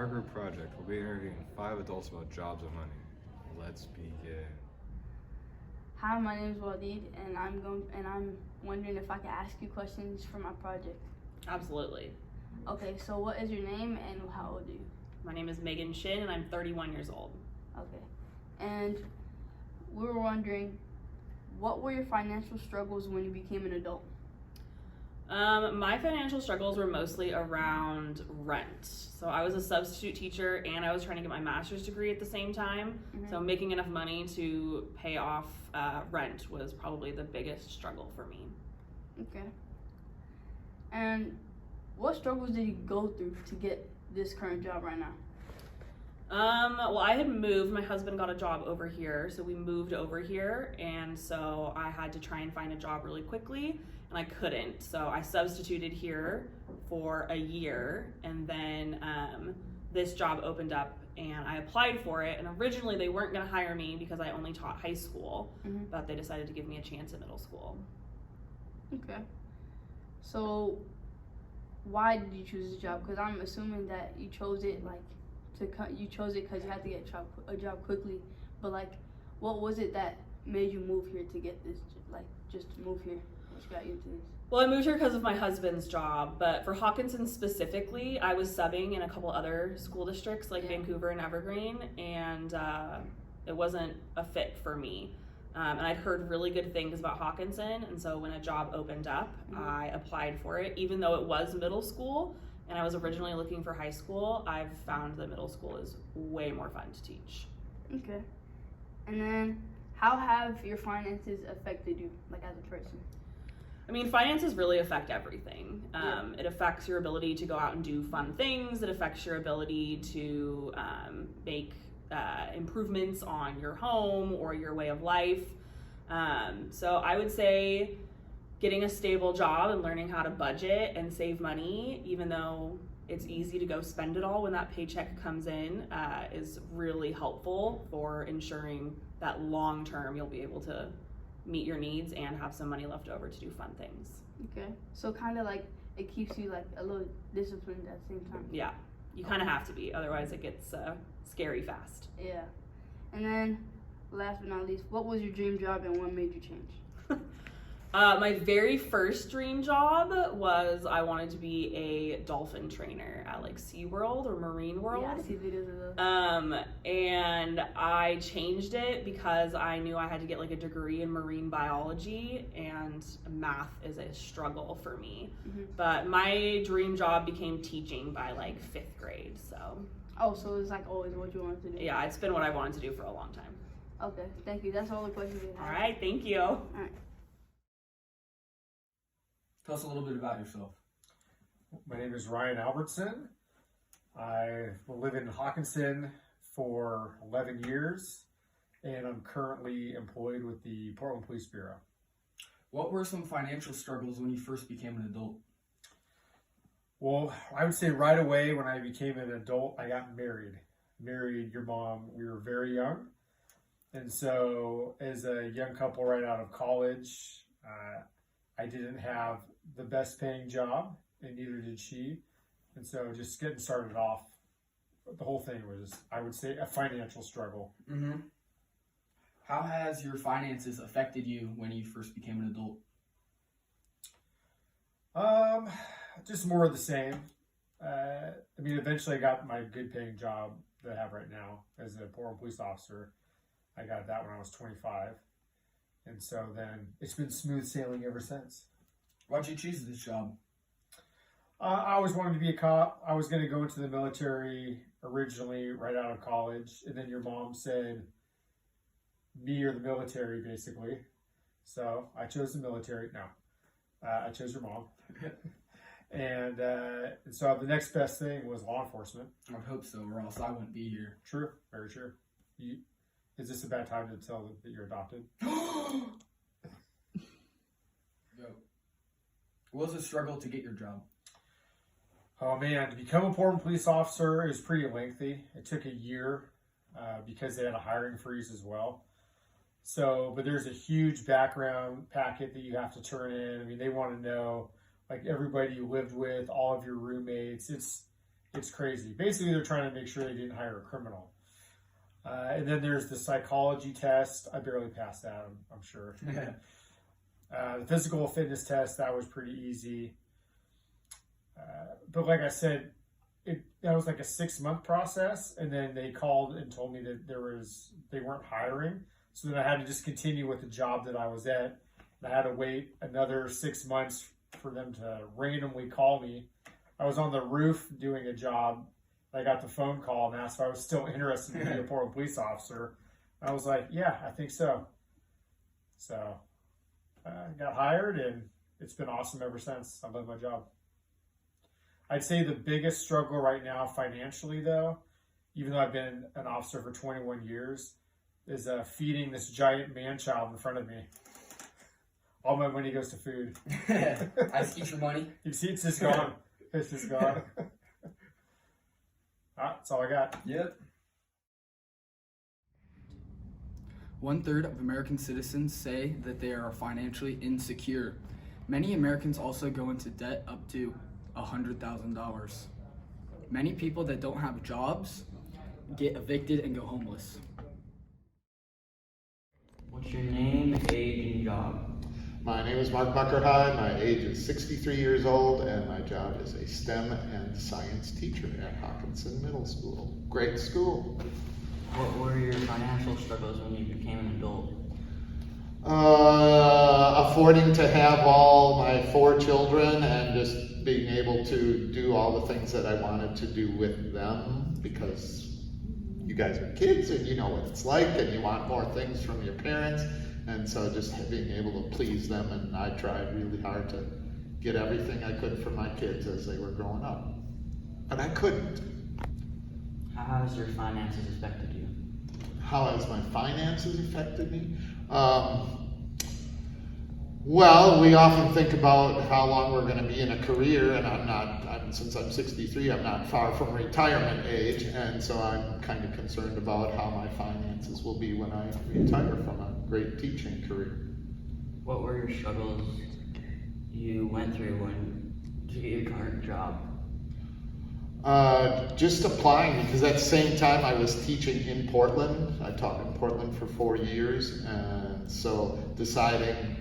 our group project, we'll be interviewing 5 adults about jobs and money. Let's begin. Hi, my name is Walid, and I'm wondering if I can ask you questions for my project. Absolutely. Okay, so what is your name and how old are you? My name is Megan Shin and I'm 31 years old. Okay, and we were wondering, what were your financial struggles when you became an adult? My financial struggles were mostly around rent. So I was a substitute teacher and I was trying to get my master's degree at the same time. So making enough money to pay off rent was probably the biggest struggle for me. Okay. And what struggles did you go through to get this current job right now? Well, I had moved. My husband got a job over here, so we moved over here, and so I had to try and find a job really quickly, and I couldn't. So I substituted here for a year, and then this job opened up, and I applied for it. And originally, they weren't going to hire me because I only taught high school, but they decided to give me a chance at middle school. Okay. So why did you choose this job? Because I'm assuming that you chose it you chose it because you had to get a job quickly, but what was it that made you move here to get this, just move here? What got you into this? Well, I moved here because of my husband's job, but for Hockinson specifically, I was subbing in a couple other school districts like Vancouver and Evergreen, and it wasn't a fit for me. And I'd heard really good things about Hockinson, and so when a job opened up, I applied for it, even though it was middle school. And I was originally looking for high school. I've found that middle school is way more fun to teach. Okay. And then, how have your finances affected you, as a person? I mean, finances really affect everything. It affects your ability to go out and do fun things. It affects your ability to make improvements on your home or your way of life. So I would say getting a stable job and learning how to budget and save money, even though it's easy to go spend it all when that paycheck comes in, is really helpful for ensuring that long term you'll be able to meet your needs and have some money left over to do fun things. Okay, so kind of it keeps you a little disciplined at the same time. Yeah, you kind of have to be, otherwise it gets scary fast. Yeah. And then last but not least, what was your dream job and what made you change? My very first dream job was I wanted to be a dolphin trainer at SeaWorld or Marine World. Yeah, I see videos of those. And I changed it because I knew I had to get a degree in marine biology, and math is a struggle for me. But my dream job became teaching by 5th grade, so. Oh, so it's always what you wanted to do? Yeah, it's been what I wanted to do for a long time. Okay, thank you. That's all the questions we have. All right, thank you. All right. Tell us a little bit about yourself. My name is Ryan Albertson. I live in Hockinson for 11 years, and I'm currently employed with the Portland Police Bureau. What were some financial struggles when you first became an adult? Well, I would say right away when I became an adult, I got married. Married your mom. We were very young. And so as a young couple right out of college, I didn't have the best paying job, and neither did she. And so just getting started off, the whole thing was, I would say, a financial struggle. How has your finances affected you when you first became an adult? Just more of the same. Eventually I got my good paying job that I have right now as a Portland police officer. I got that when I was 25. And so then it's been smooth sailing ever since. Why'd you choose this job? I always wanted to be a cop. I was going to go into the military originally right out of college. And then your mom said, me or the military, basically. So I chose the military. No, I chose your mom. And so the next best thing was law enforcement. I would hope so, or else I wouldn't be here. True, very true. Is this a bad time to tell them that you're adopted? Go. What was the struggle to get your job? Oh man, to become a Portland police officer is pretty lengthy. It took a year because they had a hiring freeze as well. So, but there's a huge background packet that you have to turn in. They want to know everybody you lived with, all of your roommates. It's crazy. Basically, they're trying to make sure they didn't hire a criminal. And then there's the psychology test. I barely passed that, I'm sure. The physical fitness test, that was pretty easy. But like I said, that was like a 6-month process, and then they called and told me that they weren't hiring. So then I had to just continue with the job that I was at. And I had to wait another 6 months for them to randomly call me. I was on the roof doing a job. I got the phone call and asked if I was still interested in being a Portland police officer. I was like, yeah, I think so. So I got hired, and it's been awesome ever since. I love my job. I'd say the biggest struggle right now financially, though, even though I've been an officer for 21 years, is feeding this giant man-child in front of me. All my money goes to food. I see your money. You see, it's just gone. It's just gone. That's all I got. Yep. 1/3 of American citizens say that they are financially insecure. Many Americans also go into debt up to $100,000. Many people that don't have jobs get evicted and go homeless. What's your name, age, and job? My name is Mark Muckerhide. My age is 63 years old, and my job is a STEM and science teacher at Hockinson Middle School. Great school. What were your financial struggles when you became an adult? Affording to have all my 4 children and just being able to do all the things that I wanted to do with them, because you guys are kids and you know what it's like and you want more things from your parents. And so just being able to please them, and I tried really hard to get everything I could for my kids as they were growing up. But I couldn't. How has your finances affected you? How has my finances affected me? Well, we often think about how long we're going to be in a career, and since I'm 63, I'm not far from retirement age, and so I'm kind of concerned about how my finances will be when I retire from a great teaching career. What were your struggles you went through to get your current job? Just applying, because at the same time I was teaching in Portland. I taught in Portland for 4 years, and so deciding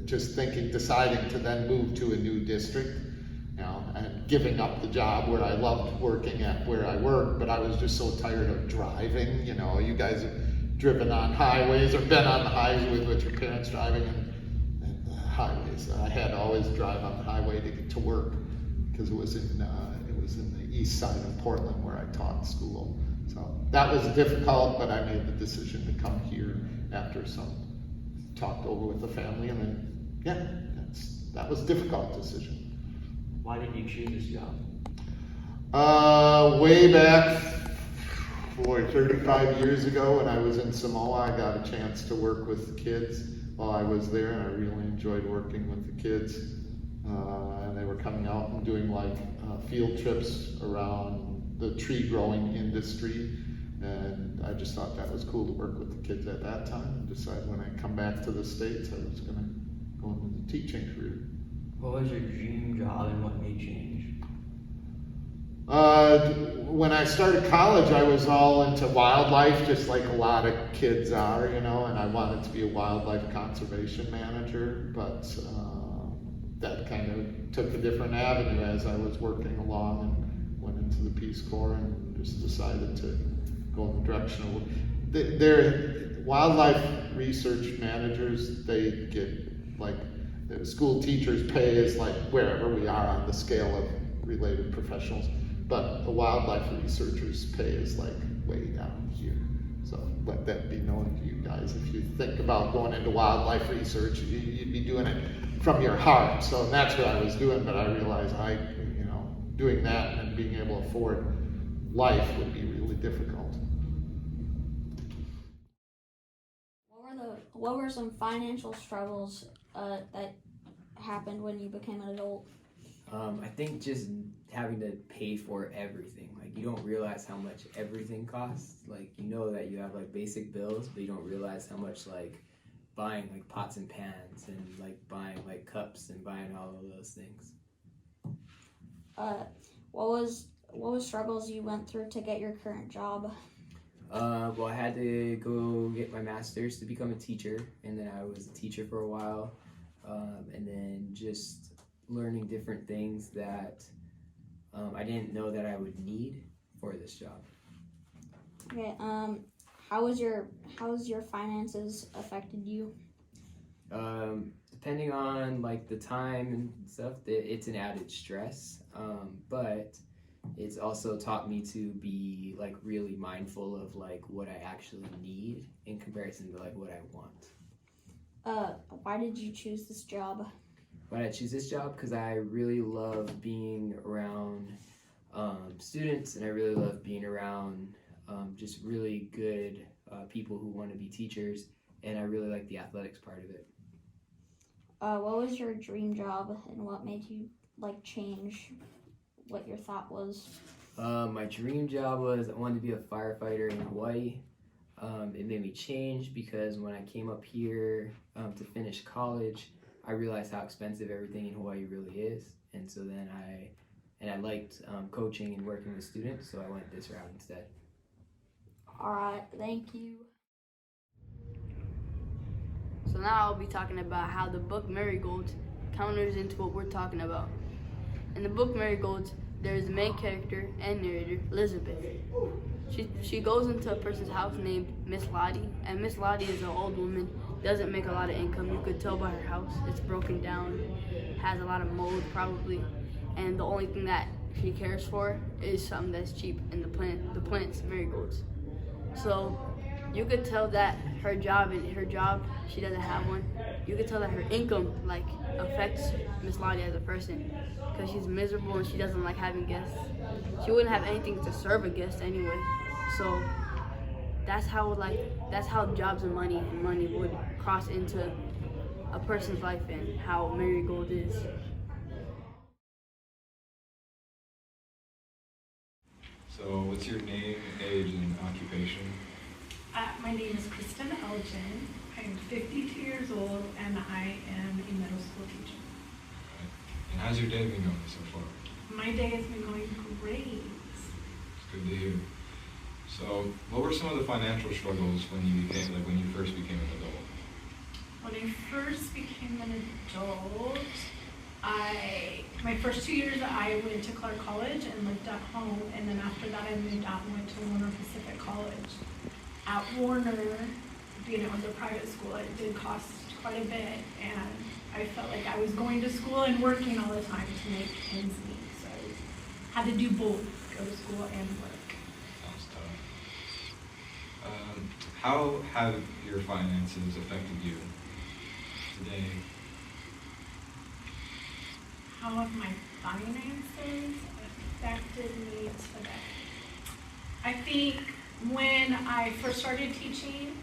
to then move to a new district, and giving up the job where I loved working at where I worked, but I was just so tired of driving. You guys have driven on highways or been on the highways with your parents driving, and the highways. I had to always drive on the highway to get to work, because it was in the east side of Portland where I taught school. So that was difficult, but I made the decision to come here after some talked over with the family, and then that was a difficult decision. Why did you choose this job? Way back, 35 years ago when I was in Samoa, I got a chance to work with the kids while I was there, and I really enjoyed working with the kids. And they were coming out and doing field trips around the tree growing industry, and I just thought that was cool to work with the kids at that time, and decided when I come back to the States I was going to go into the teaching career. What was your dream job and what made you change? When I started college, I was all into wildlife, just like a lot of kids are, and I wanted to be a wildlife conservation manager, but that kind of took a different avenue as I was working along, and went into the Peace Corps and just decided to go in the direction of their wildlife research managers. They get the school teachers' pay is wherever we are on the scale of related professionals, but the wildlife researchers' pay is way down here. So let that be known to you guys. If you think about going into wildlife research, you'd be doing it from your heart. So that's what I was doing, but I realized doing that and being able to afford life would be really difficult. What were some financial struggles that happened when you became an adult? I think just having to pay for everything. You don't realize how much everything costs. You know that you have basic bills, but you don't realize how much buying pots and pans and buying what was struggles you went through to get your current job? Well, I had to go get my master's to become a teacher, and then I was a teacher for a while, and then just learning different things that I didn't know that I would need for this job. Okay. How's your finances affected you? Depending on like the time and stuff, it's an added stress, but it's also taught me to be like really mindful of like what I actually need in comparison to like what I want. Why did you choose this job? Why did I choose this job? Because I really love being around students, and I really love being around just really good people who want to be teachers, and I really like the athletics part of it. What was your dream job, and what made you like change what your thought was? My dream job was I wanted to be a firefighter in Hawaii. It made me change because when I came up here to finish college, I realized how expensive everything in Hawaii really is, and so then I liked coaching and working with students, so I went this route instead. All right, thank you. So now I'll be talking about how the book Marigold counters into what we're talking about. In the book Marigold, there is the main character and narrator, Elizabeth. She goes into a person's house named Miss Lottie, and Miss Lottie is an old woman, doesn't make a lot of income. You could tell by her house. It's broken down, has a lot of mold probably, and the only thing that she cares for is something that's cheap, and the plants, marigolds. So you could tell that her job, she doesn't have one. You could tell that her income like affects Miss Lottie as a person, because she's miserable and she doesn't like having guests. She wouldn't have anything to serve a guest anyway. So that's how jobs and money would cross into a person's life and how Marigold is. So, what's your name, age, and occupation? My name is Kristen Elgin. I'm 52 years old, and I am a middle school teacher. Right. And how's your day been going so far? My day has been going great. It's good to hear. So, what were some of the financial struggles when you first became an adult? When I first became an adult, my first 2 years I went to Clark College and lived at home, and then after that I moved out and went to Warner Pacific College. At Warner, being it was a private school, it did cost quite a bit, and I felt like I was going to school and working all the time to make ends meet. So I had to do both, go to school and work. Sounds tough. How have your finances affected you today? How have my finances affected me today? I think when I first started teaching,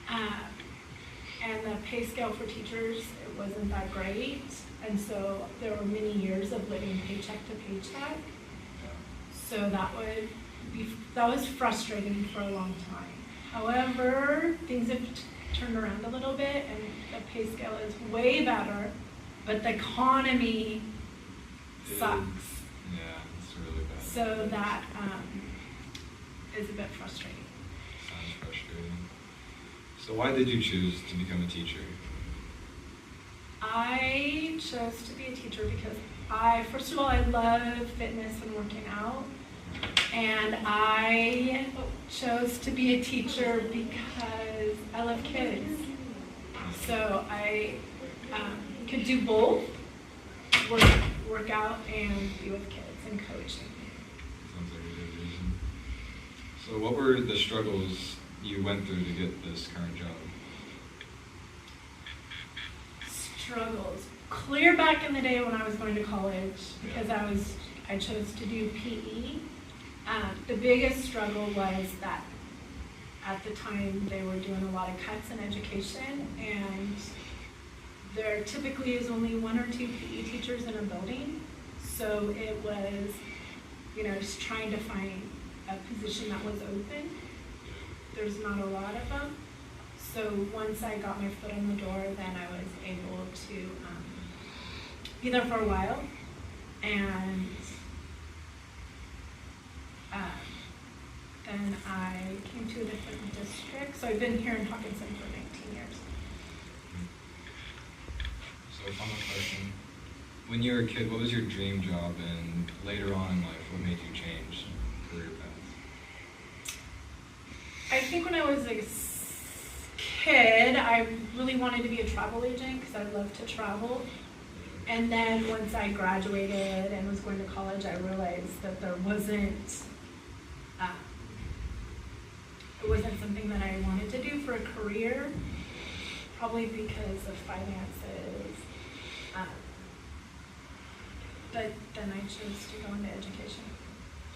and the pay scale for teachers, it wasn't that great, and so there were many years of living paycheck to paycheck. So that was frustrating for a long time. However, things have turned around a little bit, and the pay scale is way better, but the economy sucks. Yeah, it's really bad. So that is a bit frustrating. Sounds frustrating. So why did you choose to become a teacher? I chose to be a teacher because first of all, I love fitness and working out. And I chose to be a teacher because I love kids. So I could do both, work out and be with kids and coaching. Sounds like a good reason. So what were the struggles you went through to get this current job? Struggles. Clear back in the day when I was going to college, because I chose to do PE. The biggest struggle was that at the time they were doing a lot of cuts in education, and there typically is only 1 or 2 PE teachers in a building. So it was, just trying to find a position that was open. There's not a lot of them. So once I got my foot in the door, then I was able to be there for a while. And Then I came to a different district, so I've been here in Hockinson for 19 years. So final question. When you were a kid, what was your dream job, and later on in life, what made you change career paths? I think when I was a kid, I really wanted to be a travel agent because I love to travel. And then once I graduated and was going to college, I realized that there wasn't, it wasn't something that I wanted to do for a career, probably because of finances. But then I chose to go into education.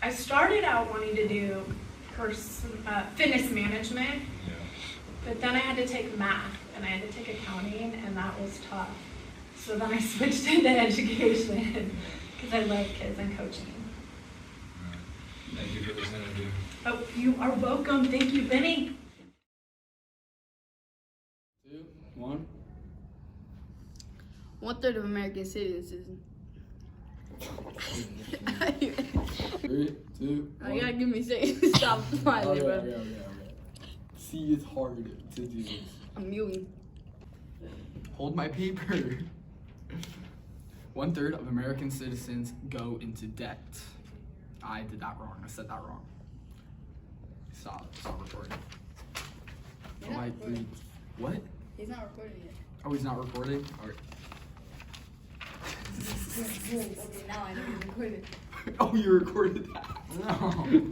I started out wanting to do fitness management, but then I had to take math and I had to take accounting, and that was tough. So then I switched into education because I love kids and coaching. Thank you for this interview. Oh, you are welcome. Thank you, Benny. 2, 1. 1/3 of American citizens. 3, 2, 1. You gotta give me a second. Stop smiling, bro. Okay. See, it's hard to do this. I'm muting. Hold my paper. 1/3 of American citizens go into debt. I did that wrong. I said that wrong. Stop recording. You're not recording. What? He's not recording yet. Oh, he's not recording? Alright. Okay, now I know he's recording. Oh, you recorded that? No.